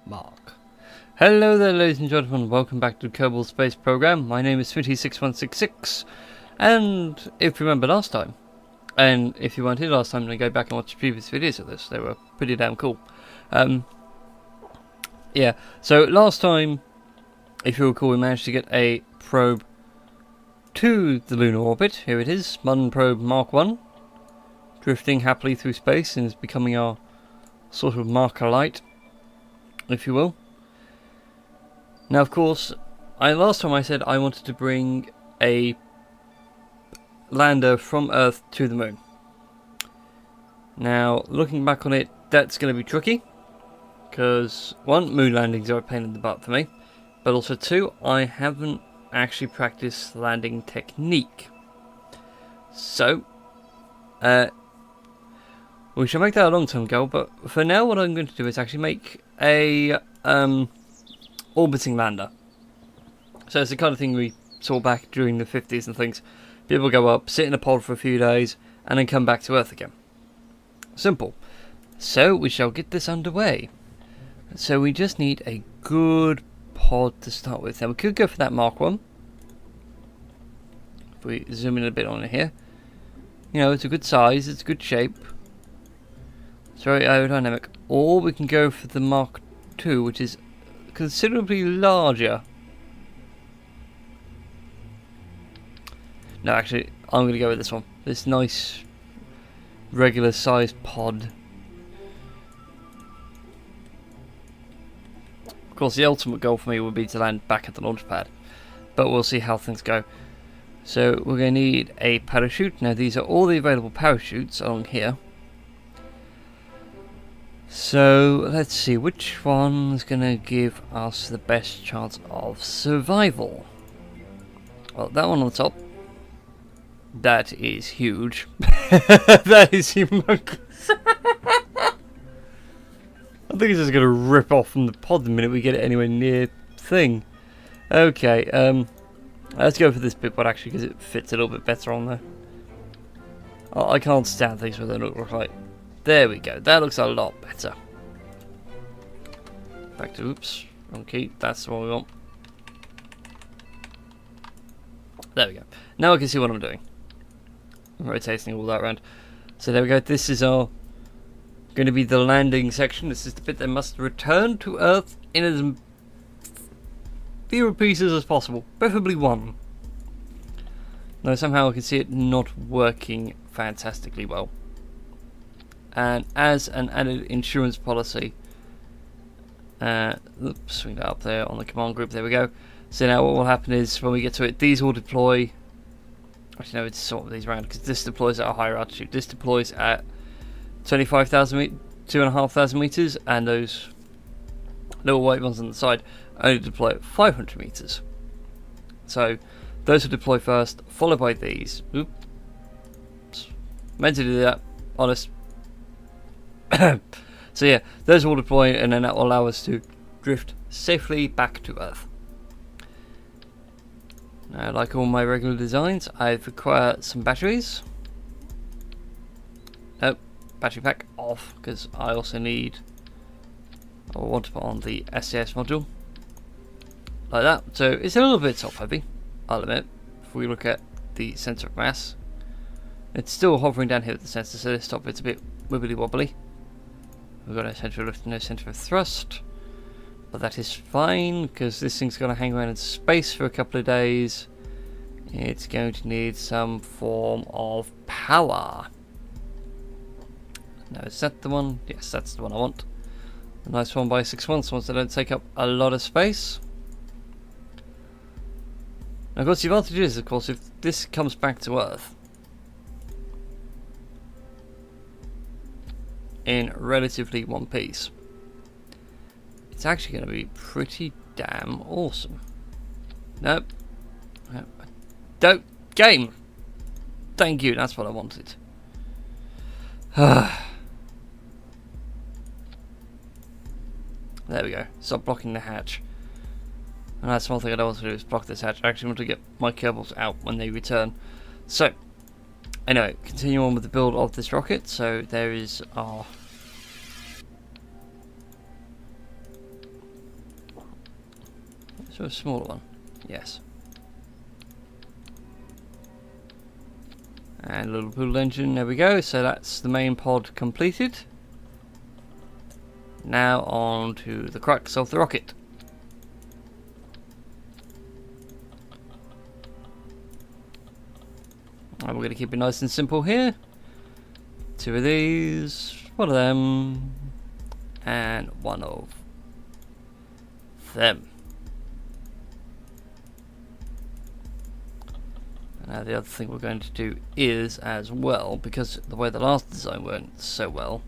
mark. Hello there, ladies and gentlemen, welcome back to Kerbal Space Program. My name is Smitty6166, and if you remember last time, and if you weren't here last time, then go back and watch the previous videos of this. They were pretty damn cool. Yeah, so last time, if you recall, we managed to get a probe to the lunar orbit. Here it is, Modern Probe Mark 1, drifting happily through space and is becoming our sort of marker light, if you will. Now, of course, last time I said I wanted to bring a lander from Earth to the moon. Now, looking back on it, that's going to be tricky, because one, moon landings are a pain in the butt for me, but also two, I haven't actually practiced landing technique. So, we shall make that a long-term goal, but for now what I'm going to do is actually make a orbiting lander. So it's the kind of thing we saw back during the 50s and things. People go up, sit in a pod for a few days, and then come back to Earth again. Simple. So we shall get this underway. So we just need a good pod to start with. Now we could go for that Mark 1. If we zoom in a bit on it here. You know, it's a good size, it's a good shape. It's very aerodynamic. Or we can go for the Mark 2, which is considerably larger. No, actually, I'm going to go with this one. This nice, regular sized pod. Of course, the ultimate goal for me would be to land back at the launch pad. But we'll see how things go. So, we're going to need a parachute. Now, these are all the available parachutes along here. So, let's see, which one's going to give us the best chance of survival? Well, that one on the top. That is huge. That is humongous. I think it's just going to rip off from the pod the minute we get it anywhere near thing. Okay, let's go for this big one actually, because it fits a little bit better on there. Oh, I can't stand things where they look like. There we go, that looks a lot better. Back to, oops, wrong key, that's what we want. There we go. Now I can see what I'm doing. I'm rotating all that around. So there we go, this is our going to be the landing section. This is the bit that must return to Earth in as few pieces as possible, preferably one. Now somehow I can see it not working fantastically well. And as an added insurance policy, oops, swing that up there on the command group, there we go. So now what will happen is when we get to it, these will deploy. Actually, no, it's sort of these around because this deploys at a higher altitude. This deploys at 25,000 meters, 2,500 meters, and those little white ones on the side only deploy at 500 meters. So those will deploy first, followed by these. Oops, meant to do that, honest. So yeah, those will deploy, and then that will allow us to drift safely back to Earth. Now, like all my regular designs, I've required some batteries. Oh, battery pack off, because I also need, or want to put on the SCS module. Like that. So it's a little bit top heavy, I'll admit. If we look at the centre of mass, it's still hovering down here at the centre, so this top bit's a bit wibbly wobbly. We've got no centre of lift, no centre of thrust, but that is fine because this thing's going to hang around in space for a couple of days. It's going to need some form of power. Now, is that the one? Yes, that's the one I want. A nice 1x6 so ones that don't take up a lot of space. Now, of course, the advantage is, of course, if this comes back to Earth in relatively one piece, it's actually going to be pretty damn awesome. Nope. Don't. Game! Thank you, that's what I wanted. There we go. Stop blocking the hatch. And that's one thing I don't want to do is block this hatch. I actually want to get my Kerbals out when they return. So, anyway, continue on with the build of this rocket. So there is our So a smaller one. Yes. And a little pool engine, there we go. So that's the main pod completed. Now on to the crux of the rocket. And we're going to keep it nice and simple here. 2 of these, 1 of them, and 1 of them. Now the other thing we're going to do is, as well, because the way the last design went so well,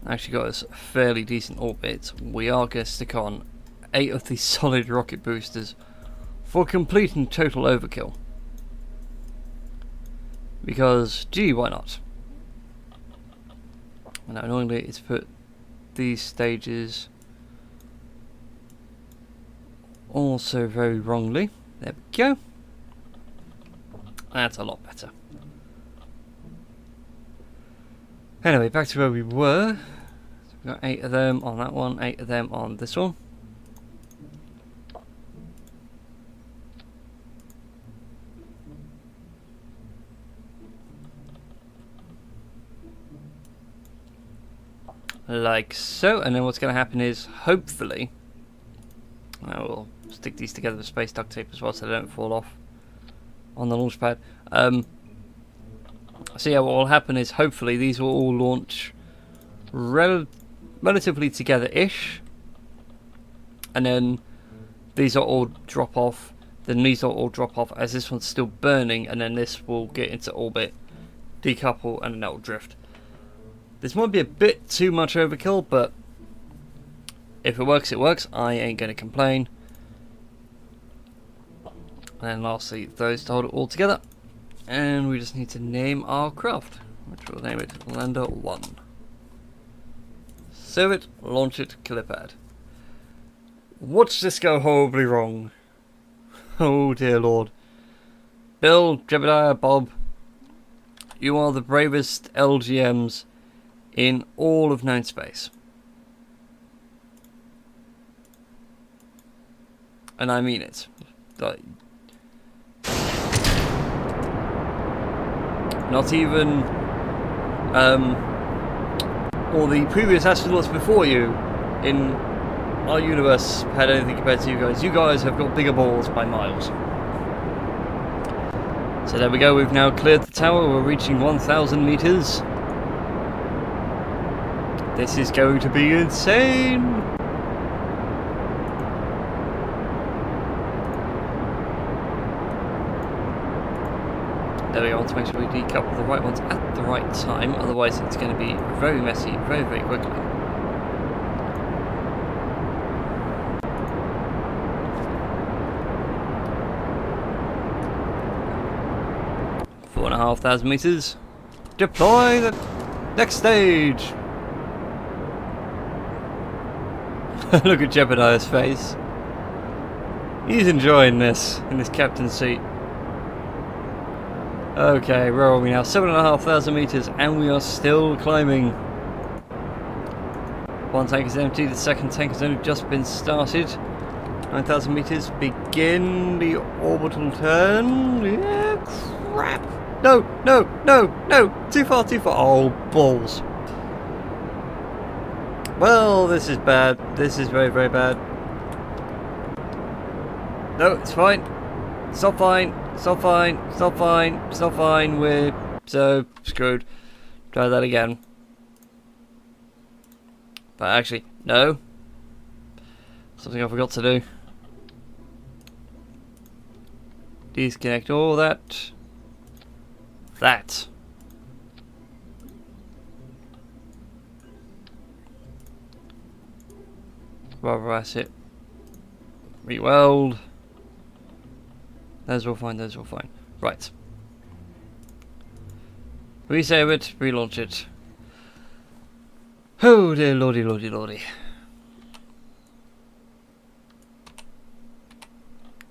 actually got us a fairly decent orbit, we are going to stick on 8 of these solid rocket boosters for complete and total overkill. Because, gee, why not? Now, annoyingly, it's put these stages also very wrongly. There we go. That's a lot better. Anyway, back to where we were. So we've got 8 of them on that one, 8 of them on this one. Like so, and then what's going to happen is, hopefully, I will stick these together with space duct tape as well so they don't fall off on the launch pad. So yeah, what will happen is, hopefully, these will all launch relatively together-ish, and then these will all drop off, then these will all drop off as this one's still burning, and then this will get into orbit, decouple, and then that will drift. This might be a bit too much overkill, but if it works, it works. I ain't going to complain. And then lastly, those to hold it all together. And we just need to name our craft, which we'll name it Lander 1. Save it, launch it, kill it bad. Watch this go horribly wrong. Oh dear lord. Bill, Jebediah, Bob, you are the bravest LGMs in all of known space. And I mean it. Like, not even all the previous astronauts before you in our universe had anything compared to you guys. You guys have got bigger balls by miles. So there we go, we've now cleared the tower, we're reaching 1,000 meters. This is going to be insane! There we go, I want to make sure we decouple the right ones at the right time, otherwise it's going to be very messy very, very quickly. Four and a half thousand meters. Deploy the next stage! Look at Jebediah's face. He's enjoying this in his captain's seat. Okay, where are we now? 7,500 meters, and we are still climbing. One tank is empty, the second tank has only just been started. 9,000 meters, begin the orbital turn. Yeah, crap! No, no, no, no! Too far, too far. Oh, balls. Well, this is bad. This is very, very bad. No, it's fine. It's not fine. It's not fine. It's not fine. It's not fine. We're so screwed. Try that again. But actually, no. Something I forgot to do. Disconnect all that. That. That's it. Re-weld. Those are all fine, those are all fine. Right. Resave it, relaunch it. Oh dear lordy, lordy, lordy.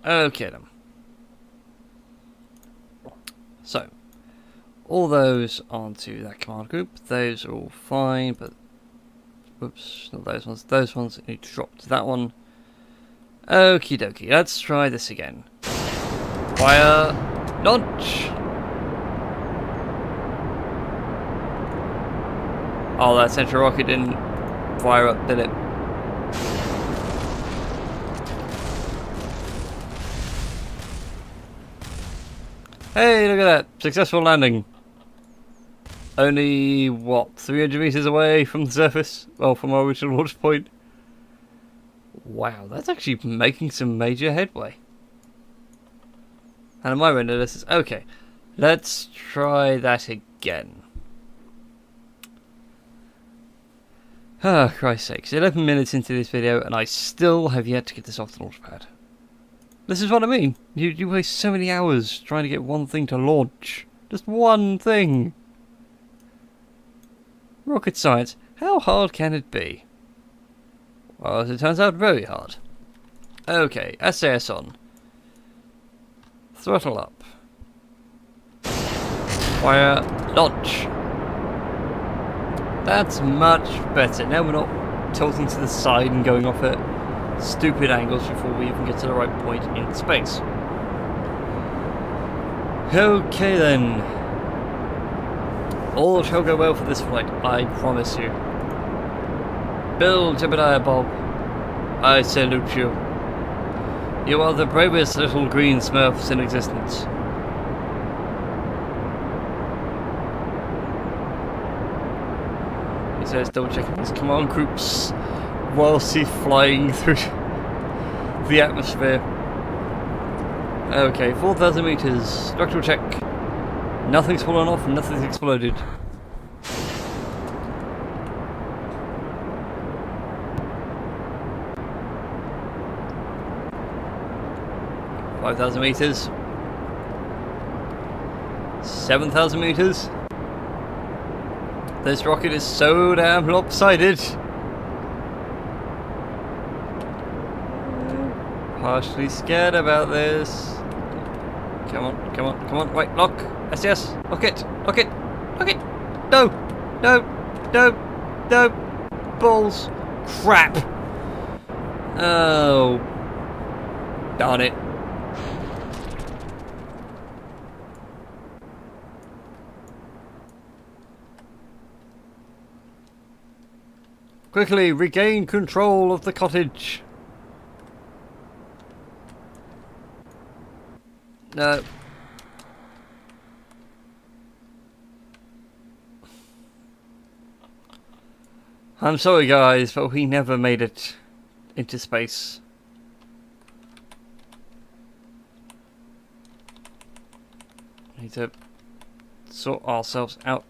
Okay then. So, all those onto that command group. Those are all fine, but Whoops, not those ones. Those ones need to drop to that one. Okie dokie, let's try this again. Fire, launch! Oh, that central rocket didn't fire up, did it? Hey, look at that! Successful landing. Only, what, 300 meters away from the surface? Well, from our original launch point. Wow, that's actually making some major headway. And my render this is okay. Let's try that again. Ah, Christ's sakes, 11 minutes into this video and I still have yet to get this off the launch pad. This is what I mean. You waste so many hours trying to get one thing to launch. Just one thing. Rocket science, how hard can it be? Well, as it turns out, very hard. Okay, SAS on. Throttle up. Fire, launch. That's much better. Now we're not tilting to the side and going off at stupid angles before we even get to the right point in space. Okay then. All shall go well for this flight, I promise you. Bill Jebediah Bob, I salute you. You are the bravest little green smurfs in existence. He says double checking his command groups whilst he's flying through the atmosphere. Okay, 4,000 meters. Structural check. Nothing's fallen off, nothing's exploded. $5,000 meters. 7,000 meters. This rocket is so damn lopsided. Partially scared about this. Come on, come on, come on. Right, lock. SAS. Lock it. Lock it. Lock it. No. No. No. No. Balls. Crap. Oh. Darn it. Quickly regain control of the cottage. No. I'm sorry guys, but we never made it into space. Need to sort ourselves out.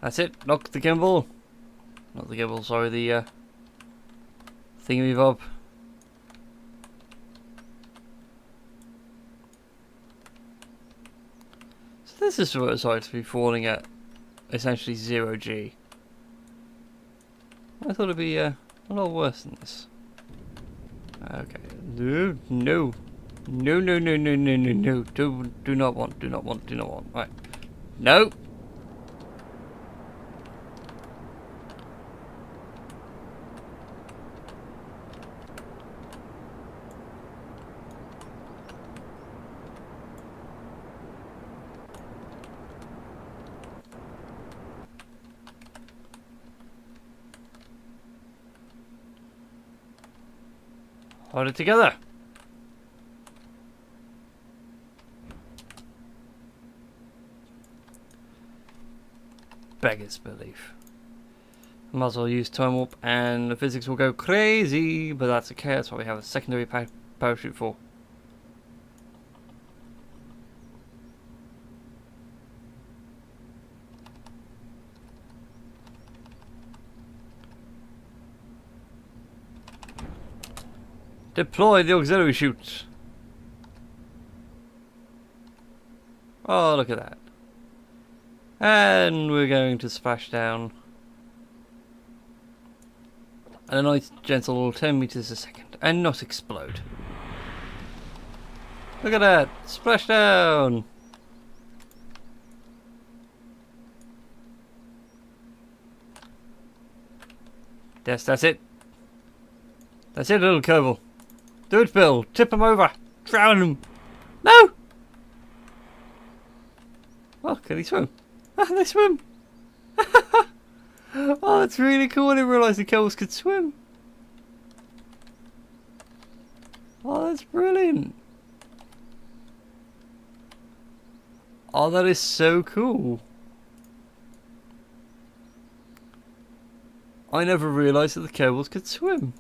That's it. Lock the gimbal. Not the gimbal, sorry, the thingy-bob. So this is what it's like to be falling at essentially 0 G. I thought it'd be a lot worse than this. Okay. No, no. No, no, no, no, no, no, no. Do not want, do not want, do not want. Right. No. Hold it together. Beggars belief. Might as well use time warp and the physics will go crazy, but that's okay, that's what we have a secondary parachute for. Deploy the auxiliary chute. Oh, look at that. And we're going to splash down at a nice gentle 10 meters a second and not explode. Look at that. Splash down. Yes, that's it. That's it, little Kerbal. Do it, Bill. Tip him over. Drown him. No! Oh, can he swim? They swim. Oh, that's really cool. I didn't realise the Kerbals could swim. Oh, that's brilliant. Oh, that is so cool. I never realised that the Kerbals could swim.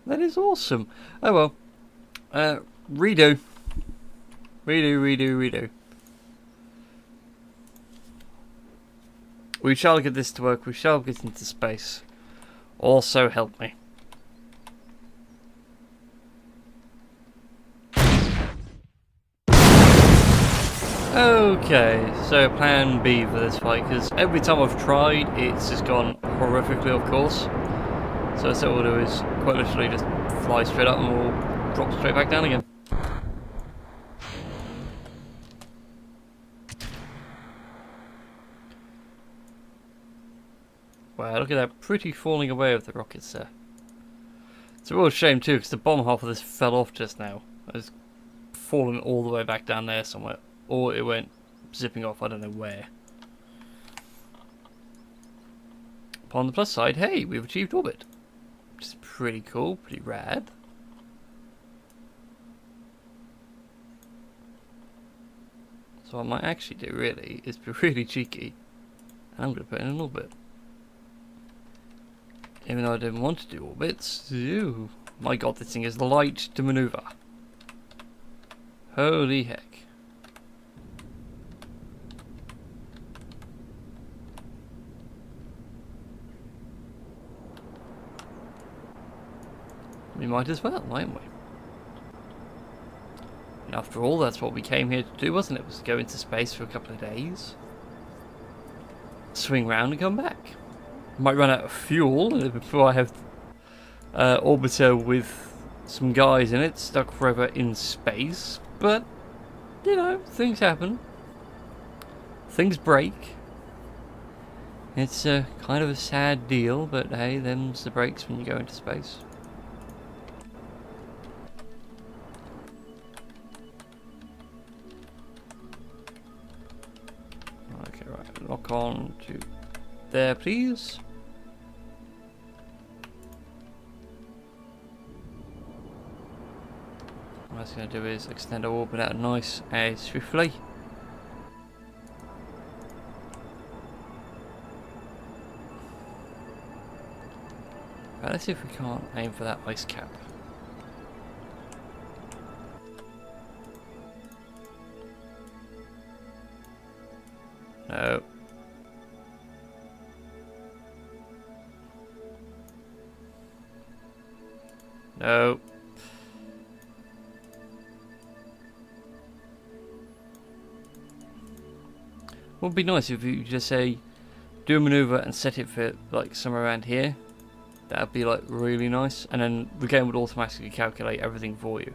That is awesome. Oh well. Redo. Redo. We shall get this to work. We shall get into space. Also help me. Okay, so plan B for this fight, because every time I've tried, it's just gone horrifically off course. So what we'll do is quite literally just fly straight up and we'll drop straight back down again. Wow, look at that pretty falling away of the rockets there. It's a real shame too, because the bottom half of this fell off just now. It's fallen all the way back down there somewhere. Or it went zipping off, I don't know where. Upon the plus side, hey, we've achieved orbit. Which is pretty cool, pretty rad. So what I might actually do, really, is be really cheeky. And I'm going to put in an orbit. Even though I didn't want to do orbits. Ew. My god, this thing is light to maneuver. Holy heck. We might as well, mightn't we? And after all, that's what we came here to do, wasn't it? Was to go into space for a couple of days. Swing round and come back. Might run out of fuel before I have orbiter with some guys in it stuck forever in space. But, you know, things happen. Things break. It's kind of a sad deal, but hey, them's the breaks when you go into space. Okay, right, lock on to there, please. What I was going to do is extend our orbit out nice and swiftly. Right, let's see if we can't aim for that ice cap. No. No. Would be nice if you just say, do a maneuver and set it for like somewhere around here. That'd be like really nice, and then the game would automatically calculate everything for you.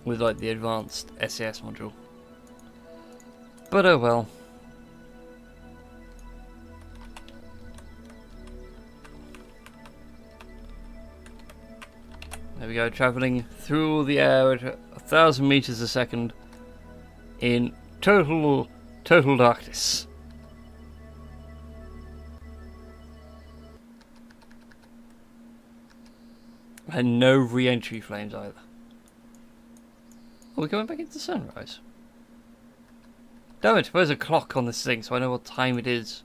With like the advanced SAS module. But oh well. There we go, travelling through the air at 1,000 meters a second in total darkness. And no re-entry flames either. Oh, we're going back into sunrise. Damn it, where's a clock on this thing so I know what time it is?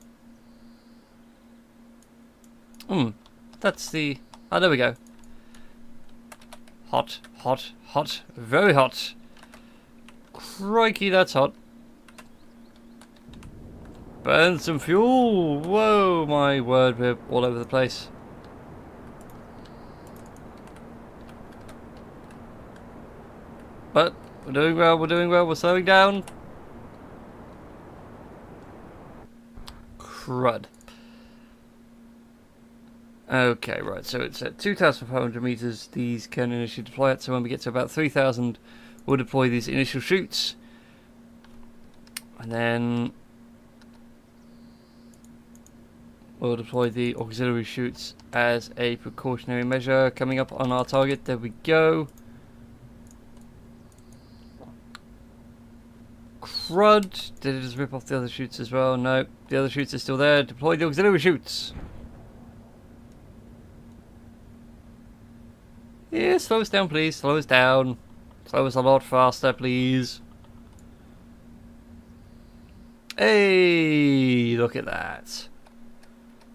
That's the... Oh, there we go. Hot, hot, hot, very hot. Crikey, that's hot. Burn some fuel. Whoa, my word, we're all over the place. But we're doing well, we're slowing down. Crud. Okay, right, so it's at 2,500 meters. These can initially deploy it, so when we get to about 3,000, we'll deploy these initial shoots. And then We'll deploy the auxiliary chutes as a precautionary measure. Coming up on our target. There we go. Crud. Did it just rip off the other chutes as well? No. The other chutes are still there. Deploy the auxiliary chutes. Yeah, slow us down, please. Slow us down. Slow us a lot faster, please. Hey, look at that.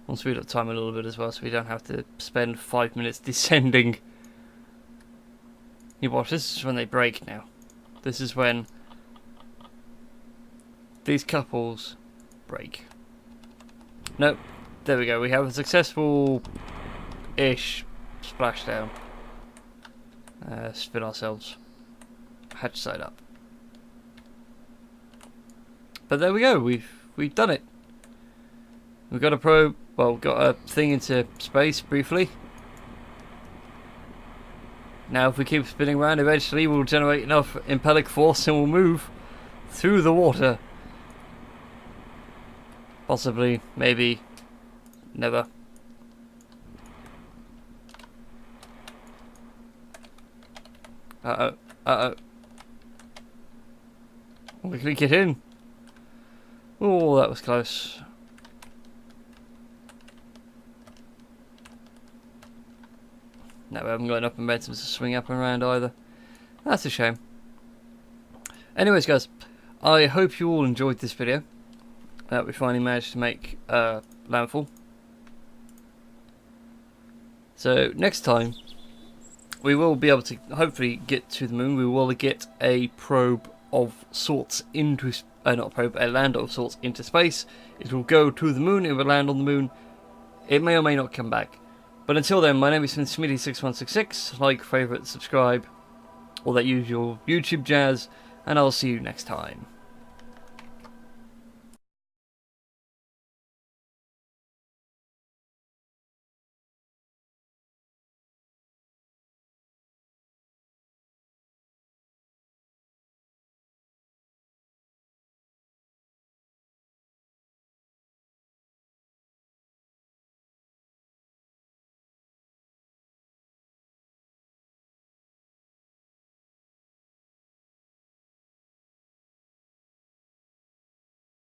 We'll speed up time a little bit as well, so we don't have to spend 5 minutes descending. You watch, this is when they break now. This is when these couples break. Nope. There we go. We have a successful-ish splashdown. Spin ourselves. Hatch side up. But there we go. We've done it. We've got a probe. Well, got a thing into space briefly. Now, if we keep spinning around, eventually we'll generate enough impellic force and we'll move through the water. Possibly, maybe, never. Uh-oh, uh-oh. We can get in. Oh, that was close. No, we haven't got enough momentum to swing up and around either. That's a shame. Anyways, guys, I hope you all enjoyed this video. We finally managed to make landfall. So next time we will be able to hopefully get to the moon. We will get a probe of sorts into not a probe, a lander of sorts into space. It will go to the moon. It will land on the moon. It may or may not come back. But until then, my name is Smitty6166. Like, favourite, subscribe, all that usual YouTube jazz, and I'll see you next time.